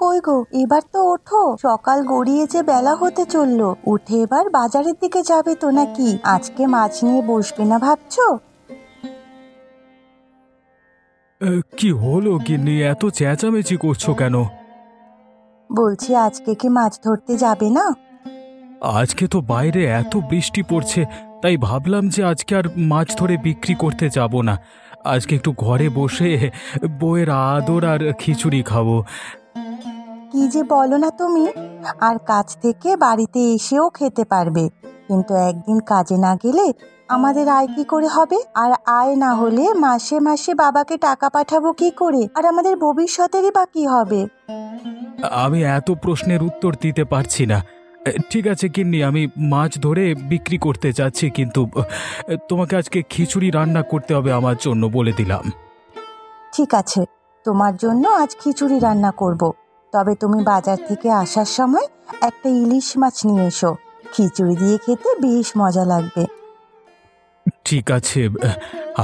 কই গো, এবার তো ওঠো, সকাল গড়িয়ে যে বেলা হতে চললো। উঠে এবার বাজারের দিকে যাবে তো নাকি? আজকে মাছ নিয়ে বসবে না ভাবছো? কি হলো গিন্নি, এত চেঁচামেচি করছো কেন? বলছি আজকে কি মাছ ধরতে যাবে না? আজকে তো বাইরে এত বৃষ্টি পড়ছে, তাই ভাবলাম যে আজকে আর মাছ ধরে বিক্রি করতে যাব না। আজকে একটু ঘরে বসে বউয়ের আদর আর খিচুড়ি খাবো। কি যে বলো না তুমি! আর কাজ থেকে বাড়িতে এসেও খেতে পারবে, কিন্তু একদিন কাজে না গেলে আমাদের আয় কি করে হবে? আর আয় না হলে মাসে মাসে বাবাকে টাকা পাঠাবো কি করে? আর আমাদের ভবিষ্যতেরই বা কি হবে? আমি এত প্রশ্নের উত্তর দিতে পারছি না। ঠিক আছে গিন্নি, আমি মাছ ধরে বিক্রি করতে যাচ্ছি, কিন্তু তোমাকে আজকে খিচুড়ি রান্না করতে হবে আমার জন্য, বলে দিলাম। ঠিক আছে, তোমার জন্য আজ খিচুড়ি রান্না করব। তবে তুমি বাজার থেকে আসার সময় একটা ইলিশ মাছ নিয়ে এসো। খিচুড়ি দিয়ে খেতে বেশ মজা লাগবে। ঠিক আছে,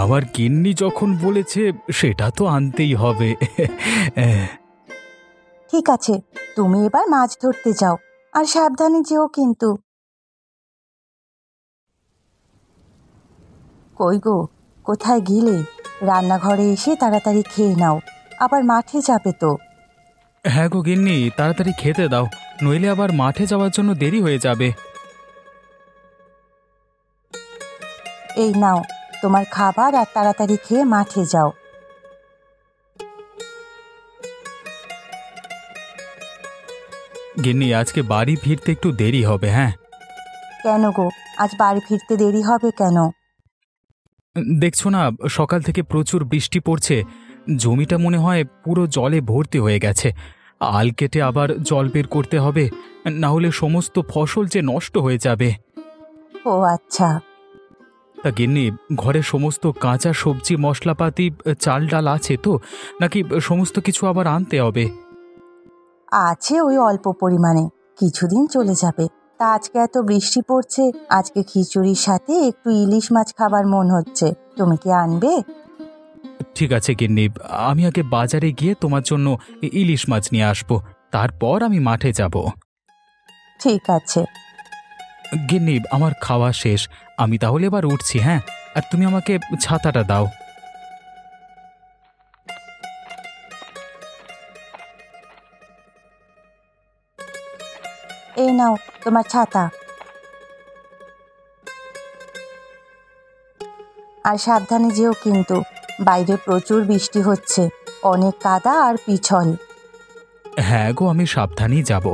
আমার গিন্নি যখন বলেছে সেটা তো আনতেই হবে। ঠিক আছে, তুমি এবার মাছ ধরতে যাও, আর সাবধানে যেও কিন্তু। কই গো, কোথায় গেলে? রান্নাঘরে এসে তাড়াতাড়ি খেয়ে নাও, আবার মাঠে যাবে তো। হ্যাঁ গো গিন্নি, তাড়াতাড়ি খেতে দাও, নইলে আবার মাঠে যাওয়ার জন্য দেরি হয়ে যাবে। এই নাও তোমার খাবার, আর তাড়াতাড়ি খেয়ে মাঠে যাও। গিন্নি, আজকে বাড়ি ফিরতে একটু দেরি হবে। হ্যাঁ। কেন গো, আজ বাড়ি ফিরতে দেরি হবে কেন? দেখছো না, সকাল থেকে প্রচুর বৃষ্টি পড়ছে, জমিটা মনে হয় পুরো জলে ভর্তি হয়ে গেছে। আল কেটে আবার জল বের করতে হবে, না হলে সমস্ত ফসল যে নষ্ট হয়ে যাবে। ও আচ্ছা। তা গিন্নি, ঘরে সমস্ত কাঁচা সবজি মশলাপাতি চাল ডাল আছে তো, নাকি সমস্ত কিছু আবার আনতে হবে? আছে ওই অল্প পরিমাণে, কিছুদিন চলে যাবে। তা আজকে এত বৃষ্টি পড়ছে, আজকে খিচুড়ির সাথে একটু ইলিশ মাছ খাবার মন হচ্ছে। তুমি কি আনবে? ঠিক আছে গিন্নি, আমি আগে বাজারে গিয়ে তোমার জন্য ইলিশ মাছ নিয়ে আসবো, তারপর আমি মাঠে যাব। ঠিক আছে। গিন্নি, আমার খাওয়া শেষ, আমি তাহলে এবার উঠছি। হ্যাঁ, আর তুমি আমাকে ছাতাটা দাও। এই নাও তোমার ছাতা। আর সাবধানে যেও কিন্তু, বাইরে প্রচুর বৃষ্টি হচ্ছে, অনেক কাদা আর পিছল। হ্যাঁ গো, আমি সাবধানেই যাব,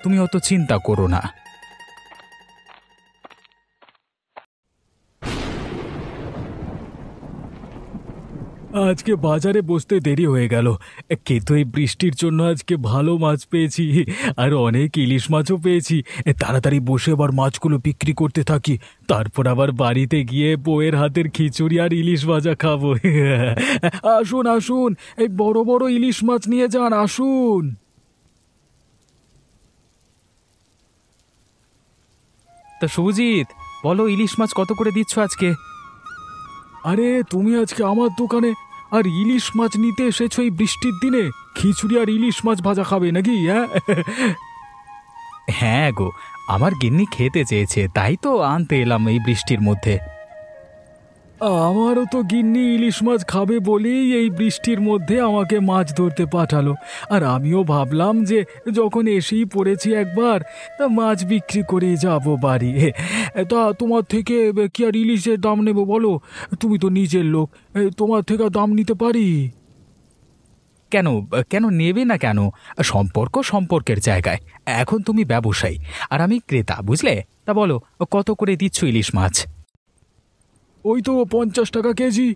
তুমি অত চিন্তা করো না। আজকে বাজারে বসতে দেরি হয়ে গেল, কিন্তু এই বৃষ্টির জন্য আজকে ভালো মাছ পেয়েছি, আর অনেক ইলিশ মাছও পেয়েছি। তাড়াতাড়ি বসে আবার মাছগুলো বিক্রি করতে থাকি, তারপর আবার বাড়িতে গিয়ে বউয়ের হাতের খিচুড়ি আর ইলিশ ভাজা খাবো। আসুন আসুন, এই বড় বড় ইলিশ মাছ নিয়ে যান, আসুন। তা শুভজিৎ, বলো, ইলিশ মাছ কত করে দিচ্ছ আজকে? আরে তুমি আজকে আমার দোকানে আর ইলিশ মাছ নিতে এসেছো এই বৃষ্টির দিনে? খিচুড়ি আর ইলিশ মাছ ভাজা খাবে নাকি? হ্যাঁ। হ্যাঁ গো, আমার গিন্নি খেতে চেয়েছে, তাই তো আনতে এলাম এই বৃষ্টির মধ্যে। আমারও তো গিন্নি ইলিশ মাছ খাবে বলেই এই বৃষ্টির মধ্যে আমাকে মাছ ধরতে পাঠালো, আর আমিও ভাবলাম যে যখন এসেই পড়েছি একবার, তা মাছ বিক্রি করে যাব বাড়ি। তা তোমার থেকে কি আর ইলিশের দাম নেব বলো? তুমি তো নিজের লোক, তোমার থেকে দাম নিতে পারি। কেন? কেন নেবে না কেন? সম্পর্ক সম্পর্কের জায়গায়। এখন তুমি ব্যবসায়ী আর আমি ক্রেতা, বুঝলে? তা বলো, কত করে দিচ্ছ ইলিশ মাছ? ওই তো 50 টাকা কেজি।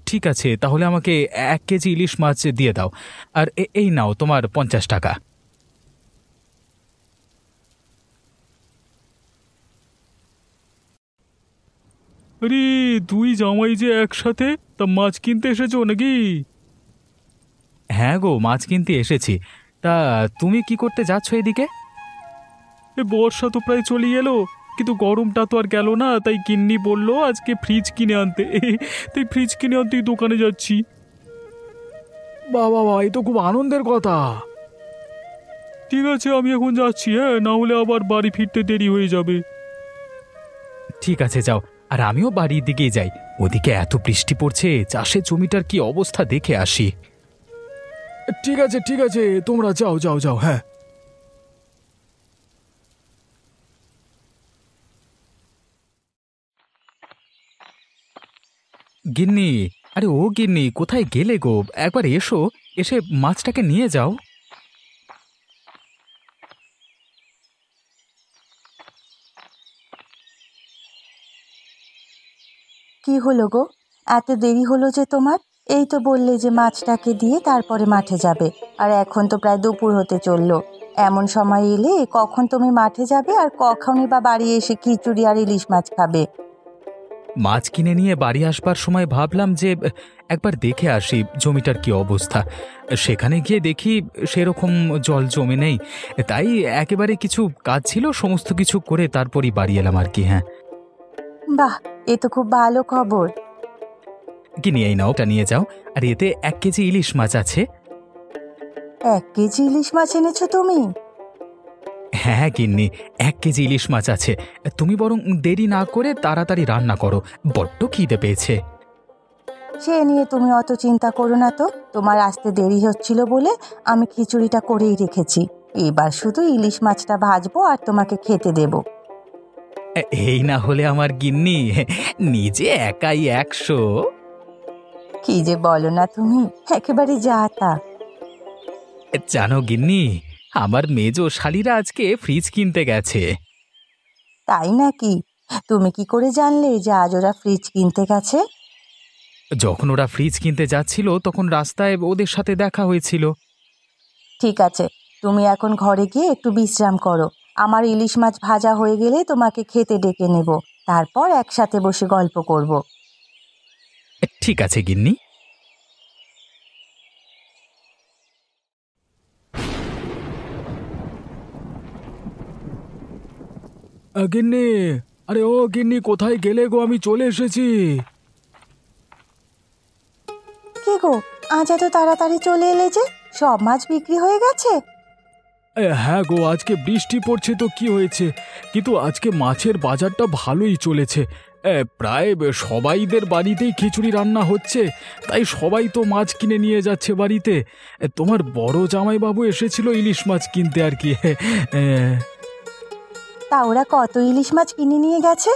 ঠিক আছে, তাহলে আমাকে 1 কেজি ইলিশ মাছ দিয়ে দাও, আর এই নাও তোমার 50 টাকা। আরে, দুই জামাই যে একসাথে, তা মাছ কিনতে এসেছো নাকি? হ্যাঁ গো, মাছ কিনতে এসেছি। তা তুমি কি করতে যাচ্ছ এদিকে? বর্ষা তো প্রায় চলে এলো, কিন্তু গরমটা তো আর গেল না, তাই গিন্নি বললো আজকে ফ্রিজ কিনে আনতে। তাই ফ্রিজ কিনে আনতেই দোকানে যাচ্ছি। বাবা, এ তো খুব আনন্দের কথা। ঠিক আছে, আমি এখন যাচ্ছি, হ্যাঁ, না হলে আবার বাড়ি ফিরতে দেরি হয়ে যাবে। ঠিক আছে, যাও। আর আমিও বাড়ির দিকেই যাই। ওদিকে এত বৃষ্টি পড়ছে, চাষের জমিটার কি অবস্থা দেখে আসি। ঠিক আছে, ঠিক আছে, তোমরা যাও যাও যাও, হ্যাঁ। গিন্নি, আরে ও গিন্নি, কোথায় গেলে গো? একবার এসো, এসে মাছটাকে নিয়ে যাও। কি হলো গো, এত দেরি হলো যে তোমার? এই তো বললে যে মাছটাকে দিয়ে তারপরে মাঠে যাবে, আর এখন তো প্রায় দুপুর হতে চললো। এমন সময় এলে কখন তুমি মাঠে যাবে আর কখনই বা বাড়ি এসে খিচুড়ি আর ইলিশ মাছ খাবে? মাছ কিনে নিয়ে বাড়ি আসবার সময় ভাবলাম যে একবার দেখে আসি জমিটার কি অবস্থা। সেখানে গিয়ে দেখি সেরকম জল জমে নেই, তাই একেবারে কিছু কাজ ছিল, সমস্ত কিছু করে তারপরই বাড়ি এলাম আর কি। হ্যাঁ। বাহ, এ তো খুব ভালো খবর। কি নিয়ে নাও, ওটা নিয়ে যাও। আর এতে 1 কেজি ইলিশ মাছ আছে। 1 কেজি ইলিশ মাছ এনেছো তুমি? হ্যাঁ গিন্নি, 1 কেজি ইলিশ মাছ আছে। তুমি বরং দেরি না করে তাড়াতাড়ি রান্না করো, বড্ড খিদে পেয়েছে। সে নিয়ে তুমি অত চিন্তা করো না তো। তোমার আসতে দেরি হচ্ছিল বলে আমি খিচুড়িটা করেই রেখেছি। এবার শুধু ইলিশ মাছটা ভাজবো আর তোমাকে খেতে দেবো। এই না হলে আমার গিন্নি, নিজে একাই 100। কি যে বলো না তুমি, একেবারে যা তা। জানো গিন্নি, আমার মেজো শালিরা আজকে ফ্রিজ কিনতে গেছে। তাই নাকি? তুমি কি করে জানলে যে আজ ওরা ফ্রিজ কিনতে গেছে? যখন ওরা ফ্রিজ কিনতে যাচ্ছিল তখন রাস্তায় ওদের সাথে দেখা হয়েছিল। ঠিক আছে, তুমি এখন ঘরে গিয়ে একটু বিশ্রাম করো। আমার ইলিশ মাছ ভাজা হয়ে গেলে তোমাকে খেতে ডেকে নেব, তারপর একসাথে বসে গল্প করব। ঠিক আছে গিন্নি। গিন্নি, আরে ও গিন্নি, কোথায় গেলে গো? আমি চলে এসেছি। কি গো, আজ এত তাড়াতাড়ি চলে এলে যে? সব মাছ বিক্রি হয়ে গেছে? হ্যাঁ গো, আজকে বৃষ্টি পড়ছে তো কি হয়েছে, কিন্তু আজকে মাছের বাজারটা ভালোই চলেছে। প্রায় সবাইদের বাড়িতেই খিচুড়ি রান্না হচ্ছে, তাই সবাই তো মাছ কিনে নিয়ে যাচ্ছে বাড়িতে। তোমার বড় জামাইবাবু এসেছিল ইলিশ মাছ কিনতে আর কি। তা ওরা কত ইলিশ মাছ কিনে নিয়ে গেছে?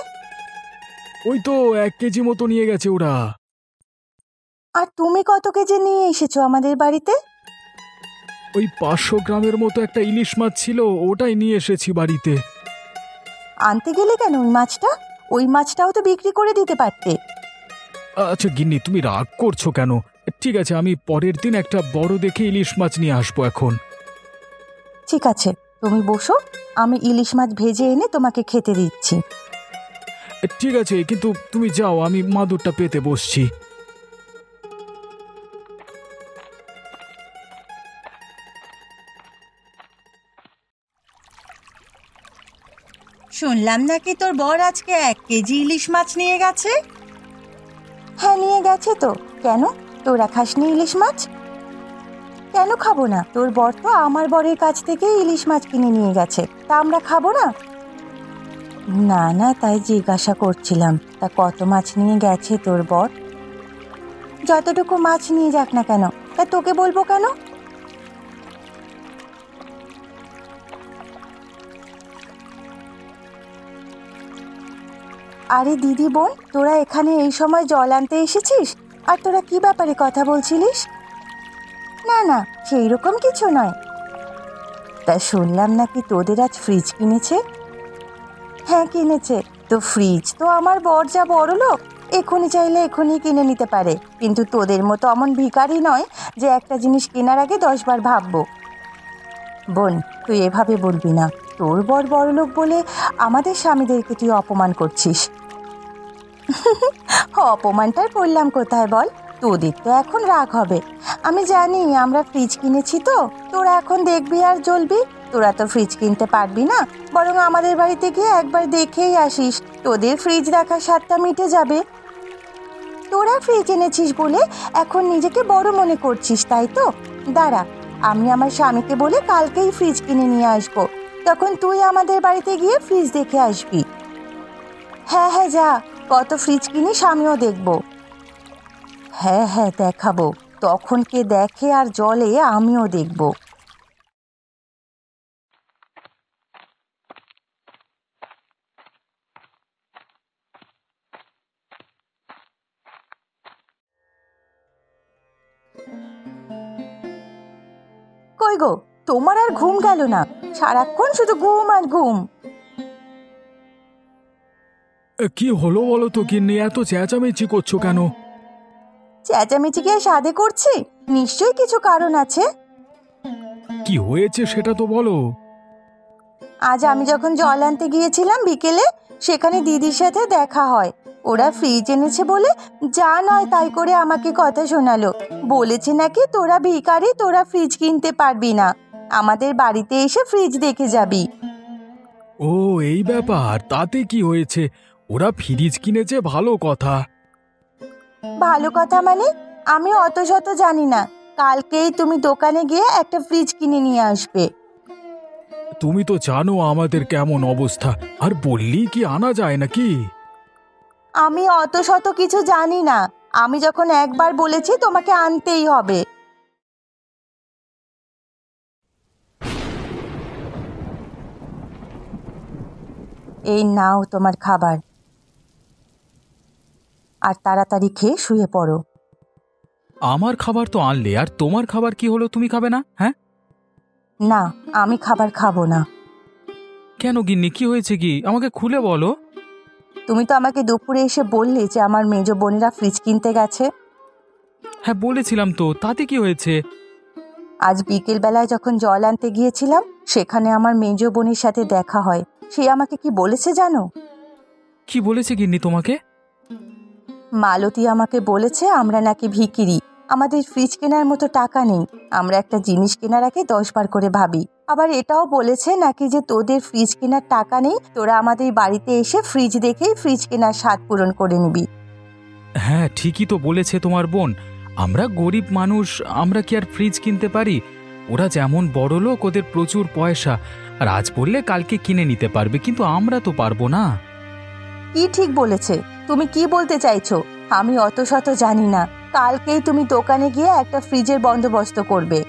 ওই তো 1 কেজি মতো নিয়ে গেছে ওরা। আর তুমি কত কেজি নিয়ে এসেছো আমাদের বাড়িতে? ওই 500 গ্রামের মতো একটা ইলিশ মাছ ছিল, ওটাই নিয়ে এসেছি বাড়িতে। আনতে গেলে কেন ওই মাছটা? ওই মাছটাও তো বিক্রি করে দিতে পারতে। আচ্ছা গিন্নি, তুমি রাগ করছো কেন? ঠিক আছে, আমি পরের দিন একটা বড় দেখে ইলিশ মাছ নিয়ে আসবো এখন। ঠিক আছে, তুমি বসো, আমি ইলিশ মাছ ভেজে এনে তোমাকে খেতে দিচ্ছি। ঠিক আছে, কিন্তু তুমি যাও, আমি মাদুরটা পেতে বসছি। শুনলাম নাকি তোর বর আজকে 1 কেজি ইলিশ মাছ নিয়ে গেছে? হ্যাঁ, নিয়ে গেছে তো। কেন, তোরা খাসনি ইলিশ মাছ? কেন খাবো না? তোর বর তো আমার বরের কাছ থেকে ইলিশ মাছ কিনে নিয়ে গেছে, তা আমরা খাবো না? না না, তাই জিজ্ঞাসা করছিলাম। তা কত মাছ নিয়ে গেছে তোর বর? যতটুকু মাছ নিয়ে যাক না কেন, তা তোকে বলবো কেন? আরে দিদি বোন, তোরা এখানে এই সময় জল আনতে এসেছিস? আর তোরা কি ব্যাপারে কথা বলছিলিস? না না, সেই রকম কিছু নয়। তা শুনলাম নাকি তোদের আজ ফ্রিজ কিনেছে? হ্যাঁ কিনেছে। তো ফ্রিজ তো আমার বর যা বড় লোক, এখনই চাইলে এখনই কিনে নিতে পারে, কিন্তু তোদের মতো অমন ভিখারি নয় যে একটা জিনিস কেনার আগে 10 বার ভাববো। বোন, তুই এভাবে বলবি না। তোর বর বড় লোক বলে আমাদের স্বামীদেরকে তুই অপমান করছিস। অপমানটার করলাম কোথায় বল? তোদের তো এখন রাগ হবে। আমি জানি আমরা ফ্রিজ কিনেছি, তো তোরা এখন দেখবি আর জ্বলবি। তোরা তো ফ্রিজ কিনতে পারবি না, বরং আমাদের বাড়িতে গিয়ে একবার দেখেই আসিস, তোদের ফ্রিজ দেখার স্বাদটা মিটে যাবে। তোরা ফ্রিজ এনেছিস বলে এখন নিজেকে বড় মনে করছিস, তাই তো? দাঁড়া, আমি আমার স্বামীকে বলে কালকেই ফ্রিজ কিনে নিয়ে আসবো, তখন তুই আমাদের বাড়িতে গিয়ে ফ্রিজ দেখে আসবি। হ্যাঁ হ্যাঁ যা, কত ফ্রিজ কিনিস আমিও দেখবো। হ্যাঁ হ্যাঁ দেখাবো, তখন কে দেখে আর জলে আমিও দেখবো। কই গো, তোমার আর ঘুম গেল না? সারাক্ষণ শুধু ঘুম আর ঘুম। কি হলো বলো তো গিন্নি, এত চেঁচামেচি করছো কেন? চেঁচামেচি কি আর সাধে করছি? নিশ্চয়ই কিছু কারণ আছে। কি হয়েছে সেটা তো বলো। আজ আমি যখন জল আনতে গিয়েছিলাম বিকেলে, সেখানে দিদির সাথে দেখা হয়। ওরা ফ্রিজ এনেছে বলে যা নয় তাই করে আমাকে কথা শোনালো। বলেছে নাকি তোরা ভিখারি, তোরা ফ্রিজ কিনতে পারবি না, আমাদের বাড়িতে এসে ফ্রিজ দেখে যাবি। ও এই ব্যাপার, তাতে কি হয়েছে? ওরা ফ্রিজ কিনেছে, ভালো কথা। ভালো কথা মানে? আমি অত শত জানি না, কালকেই তুমি দোকানে গিয়ে একটা ফ্রিজ কিনে নিয়ে আসবে। তুমি তো জানো আমাদের কেমন অবস্থা, আর বললেই কি আনা যায় নাকি? আমি অত শত কিছু জানি না, আমি যখন একবার বলেছি তোমাকে আনতেই হবে। এই নাও তোমার খাবার, আর তাড়াতাড়ি খেয়ে শুয়ে পড়ো। আমার খাবার তো আনলে, আর তোমার খাবার কি হলো? তুমি খাবে না? হ্যাঁ না, আমি খাবার খাবো না। কেন গিন্নি, কি হয়েছে? কি আমাকে খুলে বলো। তুমি তো আমাকে দুপুরে এসে বললে যে আমার মেজ বোনেরা ফ্রিজ কিনতে গেছে। হ্যাঁ বলেছিলাম তো, তাতে কি হয়েছে? আজ বিকেল বেলায় যখন জল আনতে গিয়েছিলাম, সেখানে আমার মেজ বোনের সাথে দেখা হয়। সে আমাকে কি বলেছে জানো? কি বলেছে গিন্নি তোমাকে? মালতী আমাকে বলেছে আমরা নাকি ভিখিরি, আমাদের ফ্রিজ কেনার মতো টাকা নেই, আমরা একটা জিনিস কেনার আগে 10 বার করে ভাবি। আবার এটাও বলেছে নাকি যে তোদের ফ্রিজ কেনার টাকা নেই, তোরা আমাদের বাড়িতে এসে ফ্রিজ দেখেই ফ্রিজ কেনার স্বাদ পূরণ করে নিবি। হ্যাঁ ঠিকই তো বলেছে তোমার বোন, আমরা গরিব মানুষ, আমরা কি আর ফ্রিজ কিনতে পারি? ওরা যেমন বড় লোক, ওদের প্রচুর পয়সা, আর আজ বললে কালকে কিনে নিতে পারবে, কিন্তু আমরা তো পারবো না। কি ঠিক বলেছে? তুমি কি বলতে চাইছো? আমি অত শত জানি না, কালকেই তুমি দোকানে গিয়ে একটা ফ্রিজের বন্দোবস্ত করবে।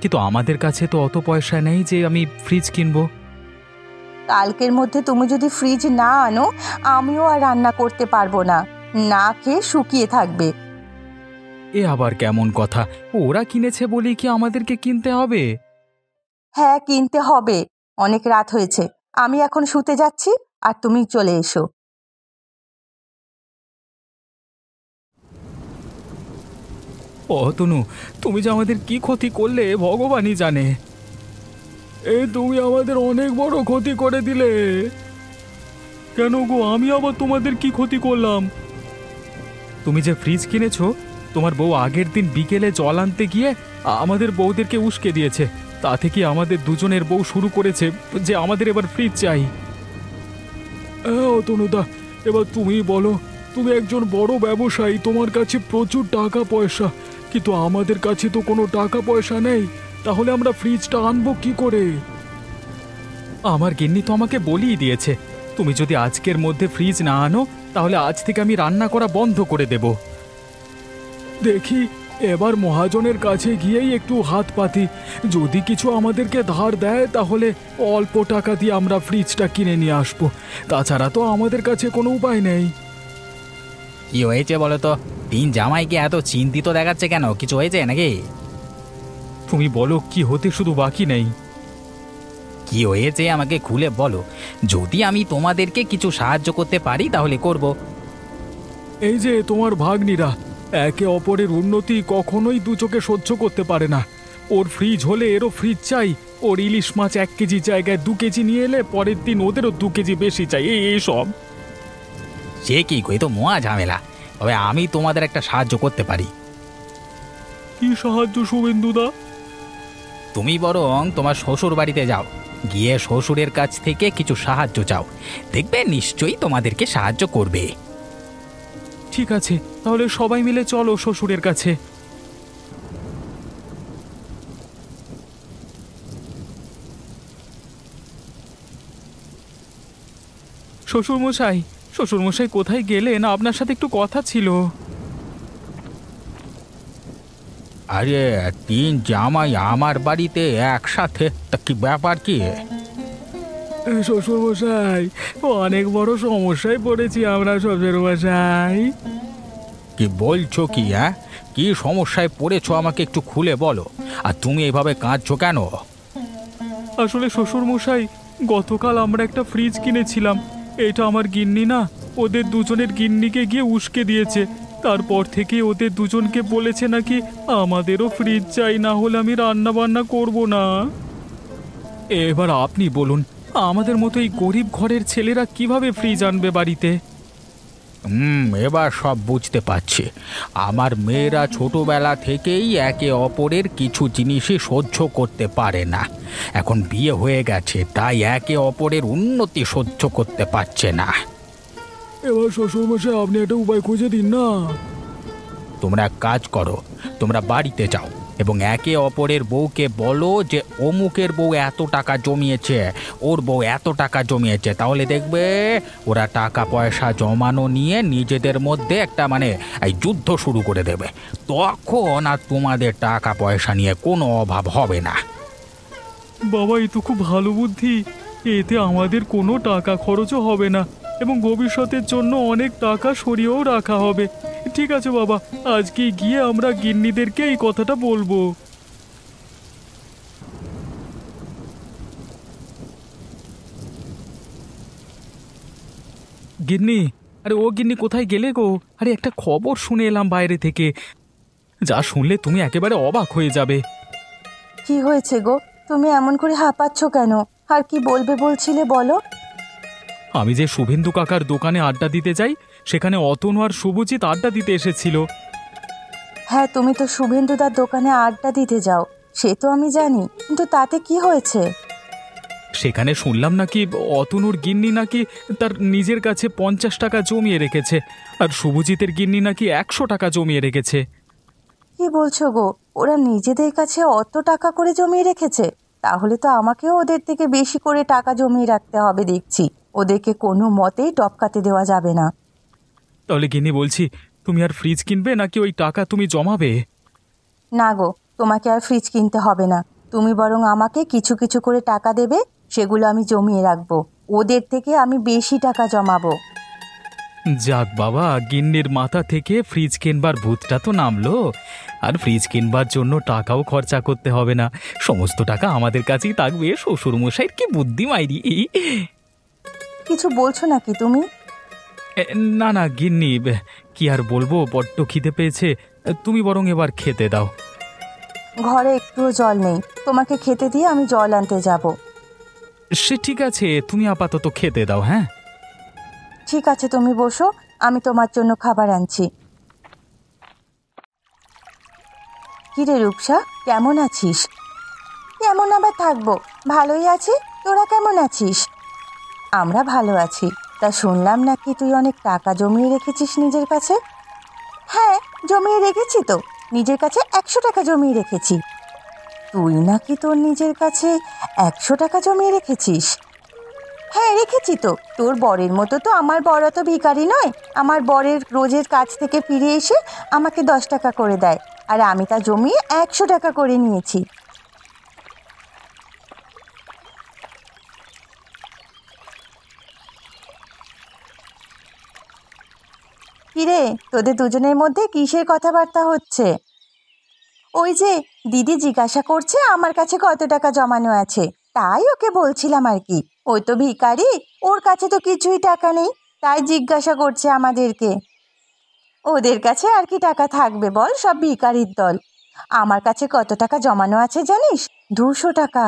কিন্তু আমাদের কাছে তো অত পয়সা নেই যে আমি ফ্রিজ কিনবো। কালকের মধ্যে তুমি যদি ফ্রিজ না আনো, আমিও আর রান্না করতে পারবো না, না খেয়ে শুকিয়ে থাকবে। এ আবার কেমন কথা? ওরা কিনেছে বলেই কি আমাদেরকে কিনতে হবে? হ্যাঁ কিনতে হবে, অনেক রাত হয়েছে, আমি এখন শুতে যাচ্ছি, আর তুমি চলে এসো। তনু, তুমি যে আমাদের কি ক্ষতি করলে ভগবানই জানে। তুমি আমাদের অনেক বড় ক্ষতি করে দিলে। কেন গো, আমি আবার তোমাদের কি ক্ষতি করলাম? তুমি যে ফ্রিজ কিনেছো, তোমার বউ আগের দিন বিকেলে জল আনতে গিয়ে আমাদের বউদেরকে উস্কে দিয়েছে। তা থেকে আমাদের দুজনের বউ শুরু করেছে যে আমাদের এবার ফ্রিজ চাই। তনুদা, এবার তুমি বলো, তুমি একজন বড় ব্যবসায়ী, তোমার কাছে প্রচুর টাকা পয়সা, কিন্তু আমাদের কাছে তো কোনো টাকা পয়সা নেই, তাহলে আমরা ফ্রিজটা আনবো কি করে? আমার গিন্নি তো আমাকে বলেই দিয়েছে, তুমি যদি আজকের মধ্যে ফ্রিজ না আনো, তাহলে আজ থেকে আমি রান্না করা বন্ধ করে দেব। দেখি এবার মহাজনের কাছে গিয়েই একটু হাত পাতি, যদি কিছু আমাদেরকে ধার দেয় তাহলে অল্প টাকা দিয়ে আমরা ফ্রিজটা কিনে নিয়ে আসবো, তাছাড়া তো আমাদের কাছে কোনো উপায় নেই। কি হয়েছে বলো তো? তিন জামাইকে এত চিন্তিত দেখাচ্ছে কেন? কিছু হয়েছে নাকি? তুমি বলো, কি হতে শুধু বাকি নেই? কি হয়েছে আমাকে খুলে বলো, যদি আমি তোমাদেরকে কিছু সাহায্য করতে পারি তাহলে করব। এই যে তোমার ভাগ্নিরা একে অপরের উন্নতি কখনোই দু চোখে সহ্য করতে পারে না। ওর ফ্রিজ হলে এরও ফ্রিজ চাই, ওর ইলিশ মাছ 1 কেজি জায়গায় 2 কেজি নিয়ে এলে পরের দিন ওদেরও 2 কেজি বেশি চাই, এই সব। সে কি কই, তো মহা ঝামেলা। তবে আমি তোমাদের একটা সাহায্য করতে পারি। কি সাহায্য শুভেন্দুদা? তুমি বরং তোমার শ্বশুর বাড়িতে যাও, গিয়ে শ্বশুরের কাছ থেকে কিছু সাহায্য চাও, দেখবে নিশ্চয়ই তোমাদেরকে সাহায্য করবে। ঠিক আছে, তাহলে সবাই মিলে চলো শ্বশুরের কাছে। শ্বশুরমশাই, শ্বশুরমশাই কোথায় গেলেন? আপনার সাথে একটু কথা ছিল। আরে, তিন জামাই আমার বাড়িতে একসাথে, তা কি ব্যাপার কি? শ্বশুরমশাই, অনেক বড় সমস্যায় পড়েছি আমরা শ্বশুরমশাই। কি বলছো কি? হ্যাঁ, কি সমস্যায় পড়েছো আমাকে একটু খুলে বলো। আর তুমি এভাবে কাঁদছো কেন? আসলে শ্বশুরমশাই, গতকাল আমরা একটা ফ্রিজ কিনেছিলাম। এটা আমার গিন্নি না, ওদের দুজনের গিন্নিকে গিয়ে উস্কে দিয়েছে। তারপর থেকে ওদের দুজনকে বলেছে নাকি আমাদেরও ফ্রিজ চাই, না হলে আমি রান্না বান্না করব না। এবার আপনি বলুন, আমাদের মতো এই গরিব ঘরের ছেলেরা কিভাবে ফ্রিজ আনবে বাড়িতে? এবার সব বুঝতে পারছি। আমার মেয়েরা ছোটবেলা থেকেই একে অপরের কিছু জিনিসই সহ্য করতে পারে না। এখন বিয়ে হয়ে গেছে, তাই একে অপরের উন্নতি সহ্য করতে পারছে না। এবার শ্বশুরমশাই, আপনি একটা উপায় খুঁজে দিন না। তোমরা এক কাজ করো, তোমরা বাড়িতে যাও এবং একে অপরের বউকে বলো যে অমুকের বউ এত টাকা জমিয়েছে, ওর বউ এত টাকা জমিয়েছে। তাহলে দেখবে ওরা টাকা পয়সা জমানো নিয়ে নিজেদের মধ্যে একটা এই যুদ্ধ শুরু করে দেবে। তখন আর তোমাদের টাকা পয়সা নিয়ে কোনো অভাব হবে না। বাবা, এই তো খুব ভালো বুদ্ধি। এতে আমাদের কোনো টাকা খরচও হবে না এবং ভবিষ্যতের জন্য অনেক টাকা সরিয়েও রাখা হবে। ঠিক আছে বাবা, আজকে গিয়ে আমরা গিন্নিদেরকে এই কথাটা বলবো। গিন্নি, আরে ও গিন্নি, কোথায় গেলে গো? আরে একটা খবর শুনে এলাম বাইরে থেকে, যা শুনলে তুমি একেবারে অবাক হয়ে যাবে। কি হয়েছে গো? তুমি এমন করে হাঁপাচ্ছ কেন? আর কি বলবে বলছিলে বলো। আমি যে শুভেন্দু কাকার দোকানে আড্ডা দিতে যাই, সেখানে অতনু আর শুভজিৎ আড্ডা দিতে এসেছিল। হ্যাঁ, তুমি তো শুভেন্দুদার দোকানে আড্ডা দিতে যাও, সে তো আমি জানি, কিন্তু তাতে কি হয়েছে? সেখানে শুনলাম নাকি অতনুর গিন্নি নাকি তার নিজের কাছে 50 টাকা জমিয়ে রেখেছে, আর শুভজিতের গিন্নি নাকি 100 টাকা জমিয়ে রেখেছে। কি বলছো গো? ওরা নিজেদের কাছে অত টাকা করে জমিয়ে রেখেছে? তাহলে তো আমাকেও ওদের থেকে বেশি করে টাকা জমিয়ে রাখতে হবে দেখছি। ওদেরকে কোনো মতেই টপকাতে দেওয়া যাবে না। তাহলে গিন্নি বলছি, তুমি আর ফ্রিজ কিনবে নাকি ওই টাকা তুমি জমাবে? না গো, তোমাকে আর ফ্রিজ কিনতে হবে না। তুমি বরং আমাকে কিছু কিছু করে টাকা দেবে, সেগুলো আমি জমিয়ে রাখবো। ওদের থেকে আমি বেশি টাকা জমাবো। যাক বাবা, গিন্নির মাথা থেকে ফ্রিজ কিনবার ভূতটা তো নামলো। আর ফ্রিজ কিনবার জন্য টাকাও খরচা করতে হবে না, সমস্ত টাকা আমাদের কাছেই থাকবে। শ্বশুরমশাইয়ের কি বুদ্ধি মাইরি! কিছু বলছো নাকি তুমি? না না গিন্নি, কি আর বলবো, বড্ড খিদে পেয়েছে। তুমি বরং এবার খেতে দাও। ঘরে একটুও জল নেই, তোমাকে খেতে দিয়ে আমি জল আনতে যাব। সে ঠিক আছে, তুমি আপাতত খেতে দাও। হ্যাঁ ঠিক আছে, তুমি বসো, আমি তোমার জন্য খাবার আনছি। কিরে রূপসা, কেমন আছিস? কেমন আবার থাকবো, ভালোই আছি। তোরা কেমন আছিস? আমরা ভালো আছি। তা শুনলাম নাকি তুই অনেক টাকা জমিয়ে রেখেছিস নিজের কাছে? হ্যাঁ, জমিয়ে রেখেছি তো। নিজের কাছে 100 টাকা জমিয়ে রেখেছি। তুই নাকি তোর নিজের কাছে 100 টাকা জমিয়ে রেখেছিস? হ্যাঁ, রেখেছি তো। তোর বরের মতো তো আমার বর অত ভিখারি নয়। আমার বরের রোজের কাজ থেকে ফিরে এসে আমাকে 10 টাকা করে দেয়, আর আমি তা জমিয়ে 100 টাকা করে নিয়েছি। কিরে, তোদের দুজনের মধ্যে কিসের কথাবার্তা হচ্ছে? ওই যে দিদি জিজ্ঞাসা করছে আমার কাছে কত টাকা জমানো আছে, তাই ওকে বলছিলাম আর কি। ওই তো ভিখারি, ওর কাছে তো কিছুই টাকা নেই, তাই জিজ্ঞাসা করছে আমাদেরকে। ওদের কাছে আর কি টাকা থাকবে বল, সব ভিখারির দল। আমার কাছে কত টাকা জমানো আছে জানিস? 200 টাকা।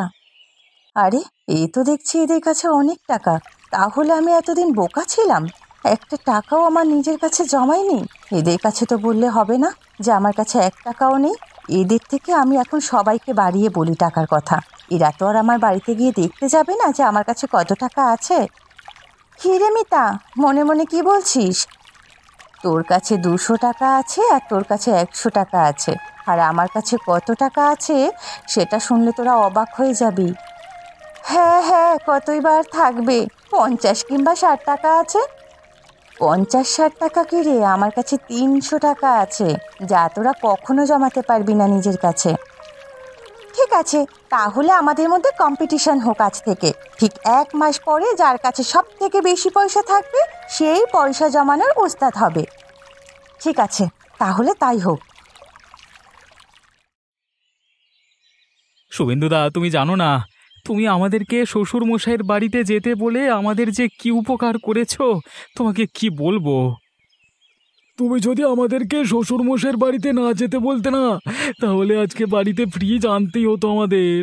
আরে, এই তো দেখছি এদের কাছে অনেক টাকা। তাহলে আমি এতদিন বোকা ছিলাম, একটা টাকাও আমার নিজের কাছে জমাইনি। এদের কাছে তো বললে হবে না যে আমার কাছে 1 টাকাও নেই। এদের থেকে আমি এখন সবাইকে বাড়িয়ে বলি টাকার কথা। এরা তো আর আমার বাড়িতে গিয়ে দেখতে যাবে না যে আমার কাছে কত টাকা আছে। কি রে মিতা, মনে মনে কি বলছিস? তোর কাছে 200 টাকা আছে আর তোর কাছে 100 টাকা আছে, আর আমার কাছে কত টাকা আছে সেটা শুনলে তোরা অবাক হয়ে যাবি। হ্যাঁ হ্যাঁ, কতই বার থাকবে? 50 কিংবা 60 টাকা আছে। 50-60 টাকা কি রে, আমার কাছে 300 টাকা আছে, যা তোরা কখনো জমাতে পারবি না নিজের কাছে। ঠিক আছে, তাহলে আমাদের মধ্যে কম্পিটিশন হোক আজ থেকে। ঠিক 1 মাস পরে যার কাছে সব থেকে বেশি পয়সা থাকবে সেই পয়সা জমানোর ওস্তাদ হবে। ঠিক আছে, তাহলে তাই হোক। শুভেন্দুদা, তুমি জানো না, তুমি আমাদেরকে শ্বশুর মশাইয়ের বাড়িতে যেতে বলে আমাদের যে কি উপকার করেছো, তোমাকে কি বলবো। তুমি যদি আমাদেরকে শ্বশুর মশাইয়ের বাড়িতে না যেতে বলতে না, তাহলে আজকে বাড়িতে ফ্রিজ আনতেই হতো আমাদের।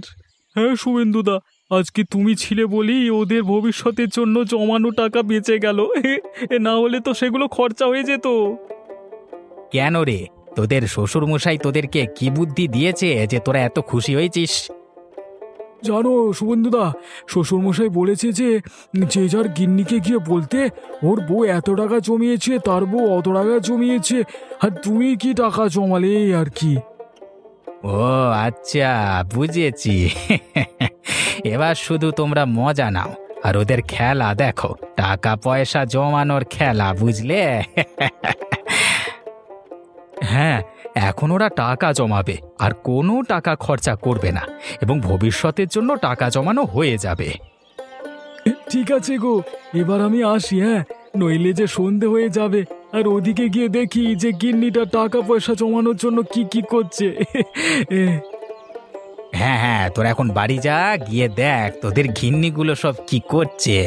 হ্যাঁ শুভেন্দুদা, আজকে তুমি ছিলে বলেই ওদের ভবিষ্যতের জন্য জমানো টাকা বেঁচে গেল, না হলে তো সেগুলো খরচা হয়ে যেত। কেন রে, তোদের শ্বশুরমশাই তোদেরকে কি বুদ্ধি দিয়েছে যে তোরা এত খুশি হয়েছিস? জানো শুভেন্দুদা, শ্বশুরমশাই বলেছে যে যে যার গিন্নিকে গিয়ে বলতে ওর বউ এত টাকা জমিয়েছে, তার বউ অত টাকা জমিয়েছে, আর তুমি কি টাকা জমালে এই আর কি। ও আচ্ছা, বুঝেছি। এবার শুধু তোমরা মজা নাও আর ওদের খেলা দেখো, টাকা পয়সা জমানোর খেলা, বুঝলে? হ্যাঁ, এখন ওরা টাকা জমাবে আর কোনো টাকা খরচা করবে না, এবং ভবিষ্যতের জন্য টাকা জমানো হয়ে যাবে। ঠিক আছে গো, এবার আমি আসি, হ্যাঁ, নইলে যে সন্ধে হয়ে যাবে, আর ওদিকে গিয়ে দেখি যে গিন্নিটা টাকা পয়সা জমানোর জন্য কি কি করছে। হ্যাঁ হ্যাঁ, তোরা এখন বাড়ি যা, গিয়ে দেখ তোদের ঘিন্নিগুলো সব কি করছে।